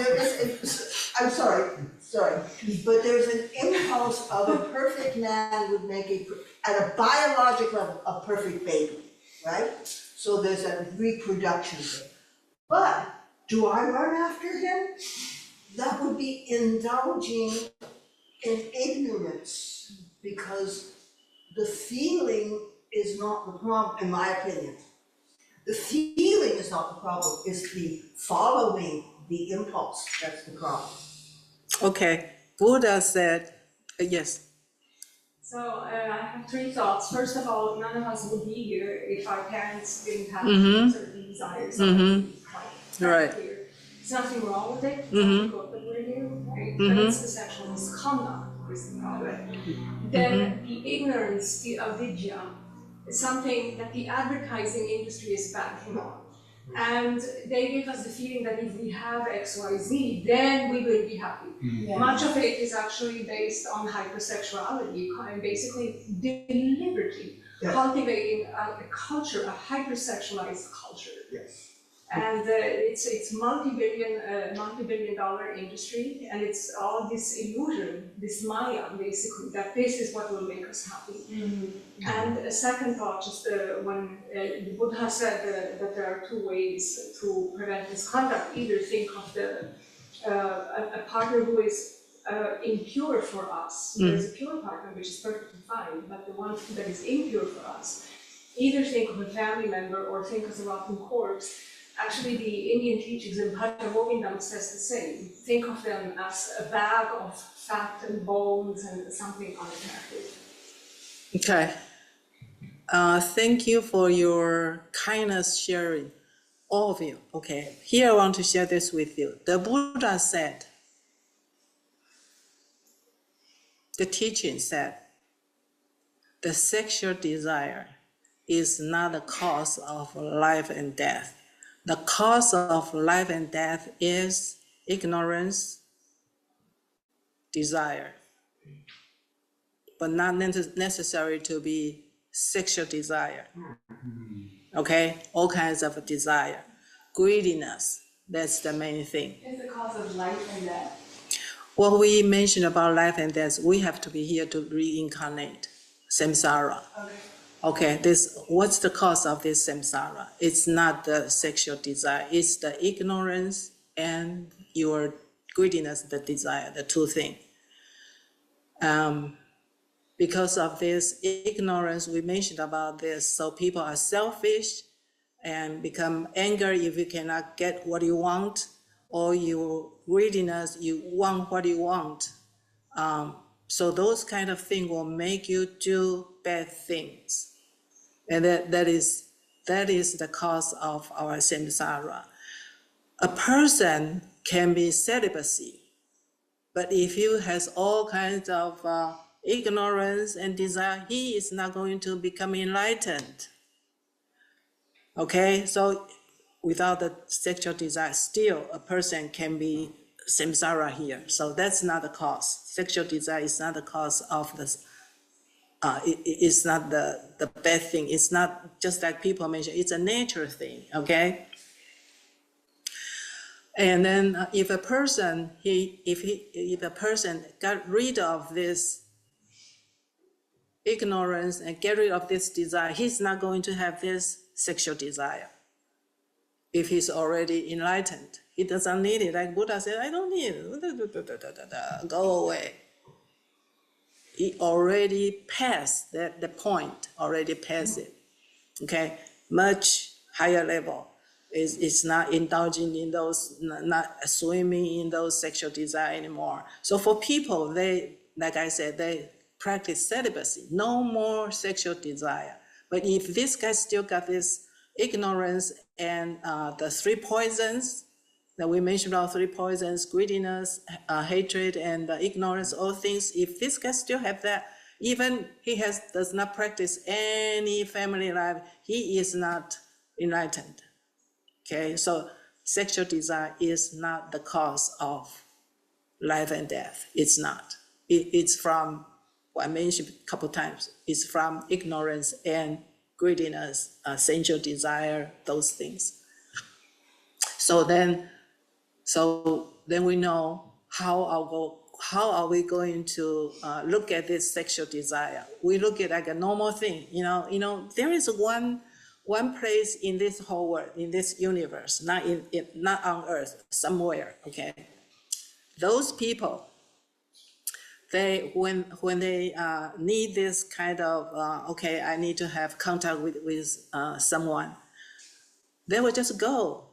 I'm sorry, but there's an impulse of a perfect man would make at a biologic level, a perfect baby, right? So there's a reproduction thing. But do I run after him? That would be indulging in ignorance, because the feeling is not the problem, in my opinion. The feeling is not the problem, it's the following the impulse that's the problem. Okay, Buddha said, yes. So I have three thoughts. First of all, none of us would be here if our parents didn't have certain desires. So it's quite Right. clear. There's nothing wrong with it. It's Mhm. not good that we're here, right? But it's the sexual misconduct is the problem. Then the ignorance, the avidya, is something that the advertising industry is banking on. And they give us the feeling that if we have X, Y, Z, then we will be happy. Much of it is actually based on hypersexuality, and basically deliberately cultivating a culture, a hypersexualized culture. Yes. And it's multi-billion dollar industry, and it's all this illusion, this maya, basically, that this is what will make us happy. And a second thought, just when the Buddha said that there are two ways to prevent misconduct. Either think of a partner who is impure for us. There's a pure partner which is perfectly fine, but the one that is impure for us, either think of a family member or think of a rotten corpse. Actually, the Indian teachings in Bhagavad says the same. Think of them as a bag of fat and bones and something unattractive. Okay. Thank you for your kindness sharing, all of you. Okay, here I want to share this with you. The Buddha said, the teaching said, the sexual desire is not the cause of life and death. The cause of life and death is ignorance, desire, but not necessary to be sexual desire. Okay, all kinds of desire. Greediness, that's the main thing. It's the cause of life and death. What we mentioned about life and death, we have to be here to reincarnate, samsara. Okay, what's the cause of this samsara? It's not the sexual desire, it's the ignorance and your greediness, the desire, the two things. because of this ignorance we mentioned about this. So people are selfish and become angry if you cannot get what you want, or your greediness, you want what you want. So those kind of things will make you do bad things. And that is the cause of our samsara. A person can be celibacy, but if he has all kinds of ignorance and desire, he is not going to become enlightened. Okay, so without the sexual desire, still a person can be samsara here. So that's not the cause. Sexual desire is not the cause of this. It's not the bad thing. It's not just like people mention. It's a nature thing. Okay. And then if a person if a person got rid of this ignorance and get rid of this desire, he's not going to have this sexual desire. If he's already enlightened, he doesn't need it. Like Buddha said, I don't need it. Go away. He already passed the point, already passed it. Okay, much higher level. Is not indulging in those, not swimming in those sexual desire anymore. So for people, they, like I said, they practice celibacy, no more sexual desire. But if this guy still got this ignorance and the three poisons that we mentioned, about three poisons, greediness, hatred, and ignorance, all things, if this guy still have that, even he does not practice any family life, he is not enlightened. Okay, so sexual desire is not the cause of life and death. It's not. It's from, what I mentioned a couple times, it's from ignorance and greediness, sensual desire, those things. So then we know how are we going to look at this sexual desire. We look at it like a normal thing. There is one place in this whole world, in this universe, not on earth, somewhere, okay? Those people, when they need this kind of, okay, I need to have contact with someone, they will just go.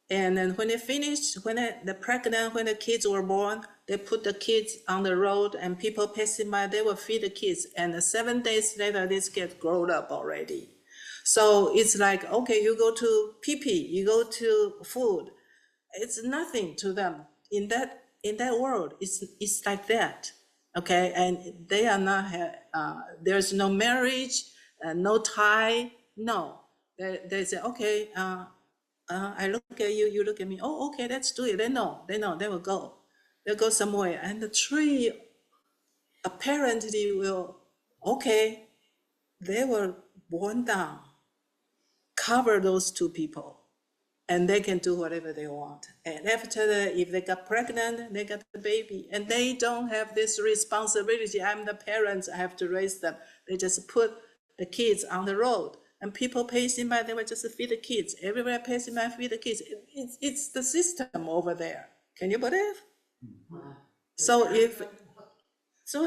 And then when they finished, when the kids were born, they put the kids on the road and people passing by, they will feed the kids. And 7 days later, these kids grown up already. So it's like, okay, you go to pee-pee, you go to food. It's nothing to them. In that world, it's like that, okay? And they are not, there's no marriage, no tie, no. They say, okay, I look at you, you look at me, oh, okay, let's do it. They know, they will go. They'll go somewhere. And the tree apparently will, okay, they were born down, cover those two people, and they can do whatever they want. And after that, if they got pregnant, they got the baby, and they don't have this responsibility. I'm the parents, I have to raise them. They just put the kids on the road, and people passing by, they will just feed the kids. Everywhere passing by, feed the kids. It's the system over there. Can you believe? So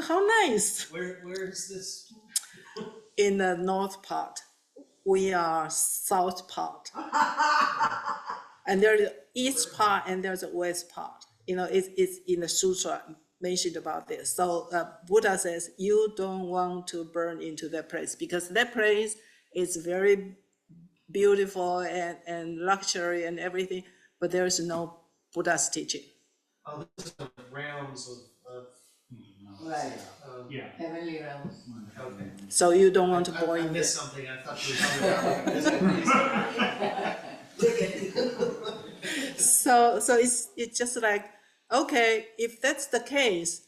how nice. Where is this? In the north part. We are south part. And there's the east part and there's the west part. It's in the Sutra mentioned about this. So Buddha says, you don't want to burn into that place because that place is very beautiful and luxury and everything, but there is no Buddha's teaching. Oh, this is the realms of Right, Yeah. heavenly realms. okay. So you don't want to go I in there. missed something, I thought you were talking about this. So it's just like, okay, if that's the case,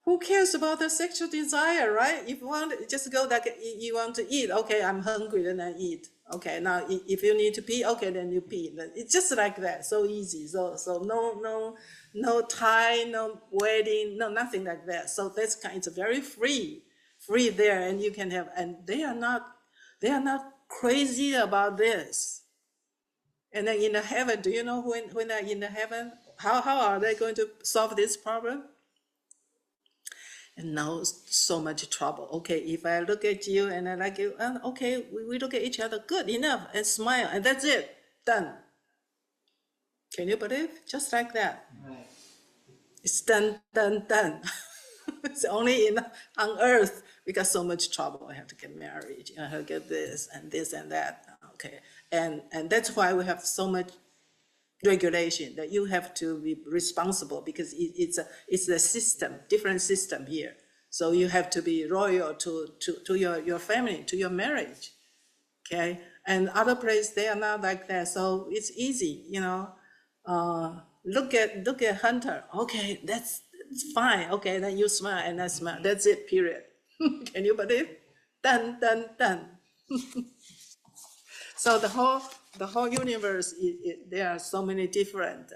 who cares about the sexual desire, right? If you want, just go like you want to eat, okay, I'm hungry, then I eat. Okay, now if you need to pee, okay, then you pee. It's just like that, so easy. So no tie, no wedding, no nothing like that. So that's it's very free there, and you can have, and they are not crazy about this. And then in the heaven, do you know when they're in the heaven, how are they going to solve this problem? And now so much trouble. Okay, if I look at you and I like you, okay, we look at each other, good enough, and smile, and that's it, done. Can you believe? Just like that. Right. It's done, done, done. It's only on earth we got so much trouble. I have to get married, I have to get this and that. Okay, and that's why we have so much regulation that you have to be responsible because it's a system, different system here. So you have to be loyal to your family, to your marriage. Okay, and other places they are not like that, so it's easy, look at Hunter. Okay, that's fine. Okay, then you smile and I smile. That's it. Period. Can you believe? Done, done, done. So the whole universe, there are so many different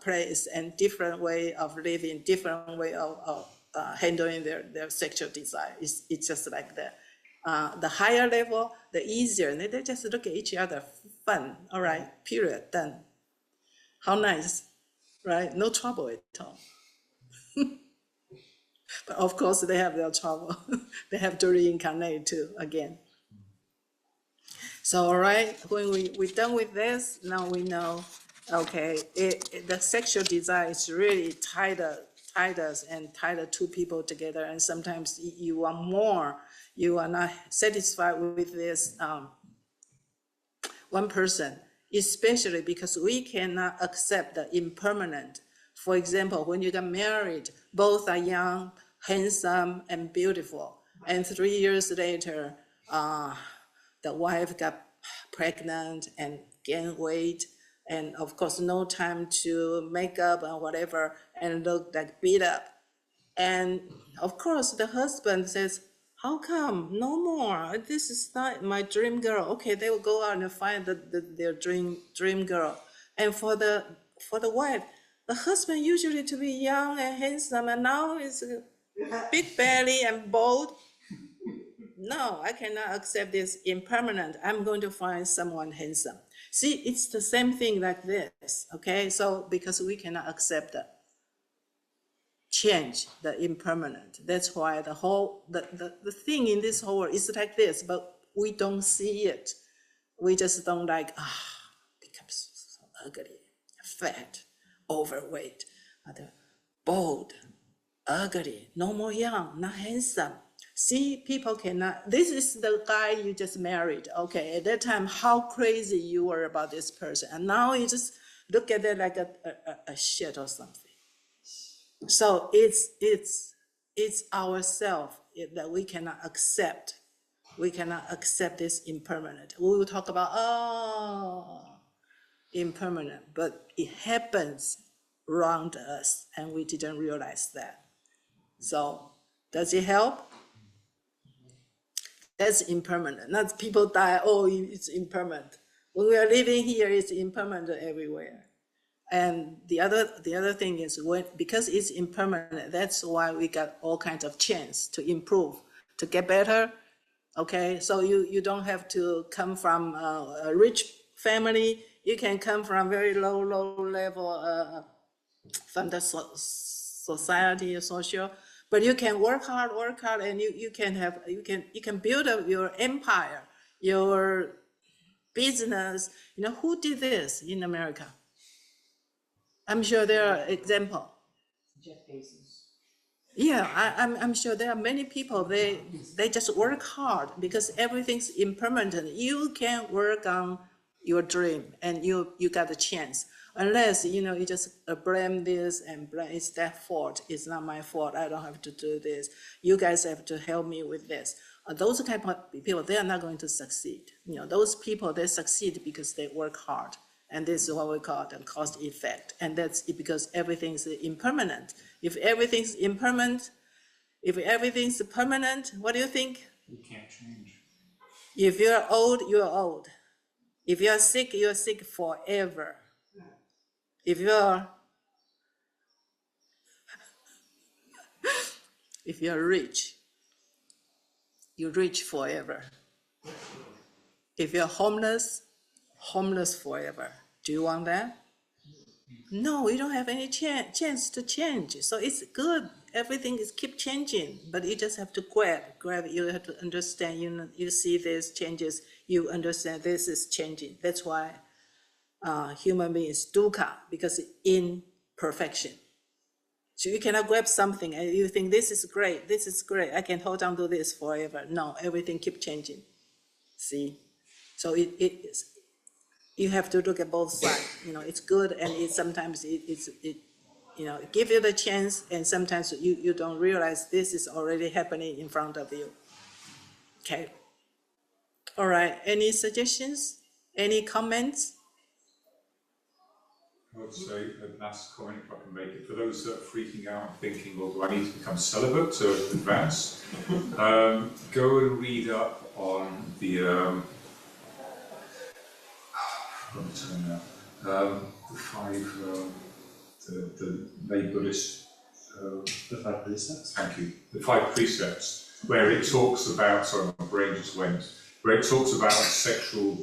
places and different way of living, different way of handling their sexual desire. It's just like that. The higher level, the easier. And they just look at each other, fun. All right, period, done. How nice, right? No trouble at all. But of course, they have their trouble. They have to reincarnate too, again. So, all right, when we're done with this, now we know, okay, the sexual desire is really tied us and tied two people together. And sometimes you want more. You are not satisfied with this one person, especially because we cannot accept the impermanent. For example, when you get married, both are young, handsome, and beautiful. And 3 years later, the wife got pregnant and gained weight. And of course, no time to make up and whatever, and look like beat up. And of course, the husband says, how come? No more. This is not my dream girl. Okay, they will go out and find their dream girl. And for the wife, the husband usually to be young and handsome, and now is big belly and bold. No, I cannot accept this impermanent. I'm going to find someone handsome. See, it's the same thing like this. Okay, so because we cannot accept that change, the impermanent. That's why the thing in this whole world is like this, but we don't see it. We just don't like, becomes so ugly, fat, overweight, bold, ugly, no more young, not handsome. See, people cannot, this is the guy you just married. Okay, at that time, how crazy you were about this person. And now you just look at it like a shit or something. So it's ourself that we cannot accept. We cannot accept this impermanent. We will talk about impermanent, but it happens around us and we didn't realize that. So does it help? That's impermanent. Not people die, it's impermanent. When we are living here, it's impermanent everywhere. And the other thing is because it's impermanent, that's why we got all kinds of chance to improve, to get better. Okay, so you don't have to come from a rich family. You can come from very low level from the society or social, but you can work hard, and you can build up your empire, your business. Who did this in America? I'm sure there are examples. Jeff Bezos. Yeah, I'm sure there are many people, they just work hard because everything's impermanent. You can work on your dream and you got a chance. Unless, you just blame this and blame, it's their fault. It's not my fault. I don't have to do this. You guys have to help me with this. Those kind of people, they are not going to succeed. Those people, they succeed because they work hard. And this is what we call the cause effect. And that's because everything's impermanent. If everything's impermanent, if everything's permanent, what do you think? You can't change. If you're old, you're old. If you're sick forever. If you're rich, you're rich forever. If you're homeless forever. Do you want that? No, we don't have any chance to change. So it's good. everything is keep changing, but you just have to grab, you have to understand, you see these changes, you understand this is changing. That's why human being is dukkha, because imperfection. So you cannot grab something and you think this is great, I can hold on to this forever. No, everything keep changing. See? So you have to look at both sides. It's good, and sometimes it give you the chance, and sometimes you don't realize this is already happening in front of you. Okay. All right, any suggestions? Any comments? I would say a last comment, if I can make it, for those that are freaking out and thinking, well, do I need to become celibate to advance? Go and read up on the lay Buddhist, The 5 precepts. thank you, the 5 precepts, where it talks about, sorry, my brain just went, where it talks about sexual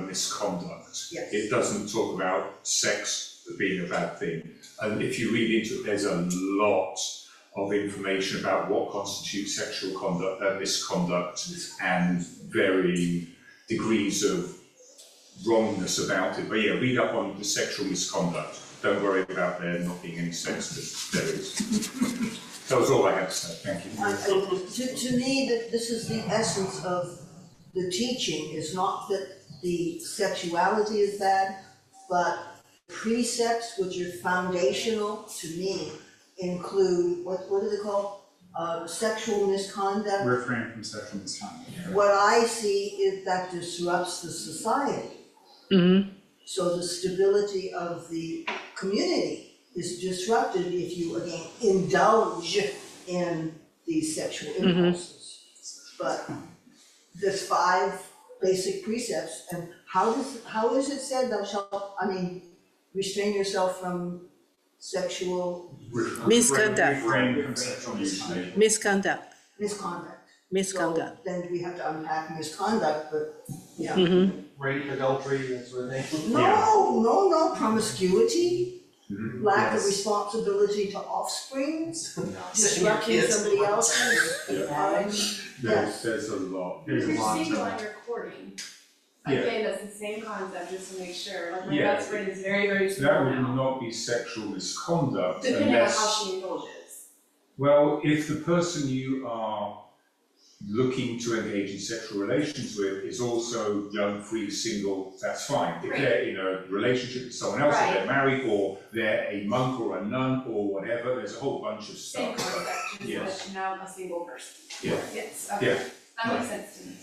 misconduct. Yes. It doesn't talk about sex being a bad thing. And if you read into it, there's a lot of information about what constitutes sexual misconduct and varying degrees of wrongness about it. But yeah, read up on the sexual misconduct. Don't worry about there not being any sex, because there is. That was all I had to say. Thank you. To me, this is the essence of the teaching, is not that the sexuality is bad, but precepts which are foundational to me include, what are they called? Sexual misconduct. Refrain from sexual misconduct. What I see is that disrupts the society. Mm-hmm. So the stability of the community is disrupted if you, again, indulge in these sexual impulses. But there's 5 basic precepts, and how is it said, thou shalt, restrain yourself from sexual Misconduct. Refrain from sexual misconduct. Misconduct. misconduct. So then we have to unpack misconduct, but yeah. Mm-hmm. Rape, adultery, that sort of thing. No, promiscuity, lack of Yes. responsibility to offspring, Sending your disrupting kids. somebody else's. Yes. There's a lot. There's a You're lot seeing to on it. recording. Yeah. Again, that's the same concept, just to make sure, like my Yeah. best friend is very, very That small would now. not be sexual misconduct Depending on how unless, she indulges. well, if the person you are looking to engage in sexual relations with is also young, free, single, that's fine. If Right. they're in a relationship with someone else, Right. if they're married, or they're a monk or a nun or whatever, there's a whole bunch of Same stuff. concept, just Yes. that now I'm a single person. Yeah. Yes, okay, Yeah. that makes sense to me.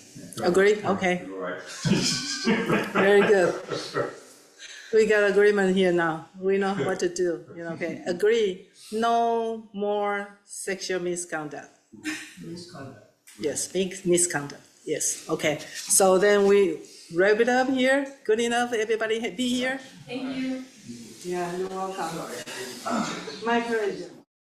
Agreed? Okay. All right. Very good. We got agreement here now. We know what to do. Okay. Agree. No more sexual misconduct. Misconduct. Yes, misconduct. Yes. Okay. So then we wrap it up here. Good enough. Everybody be here. Thank you. Yeah, you're welcome. My pleasure.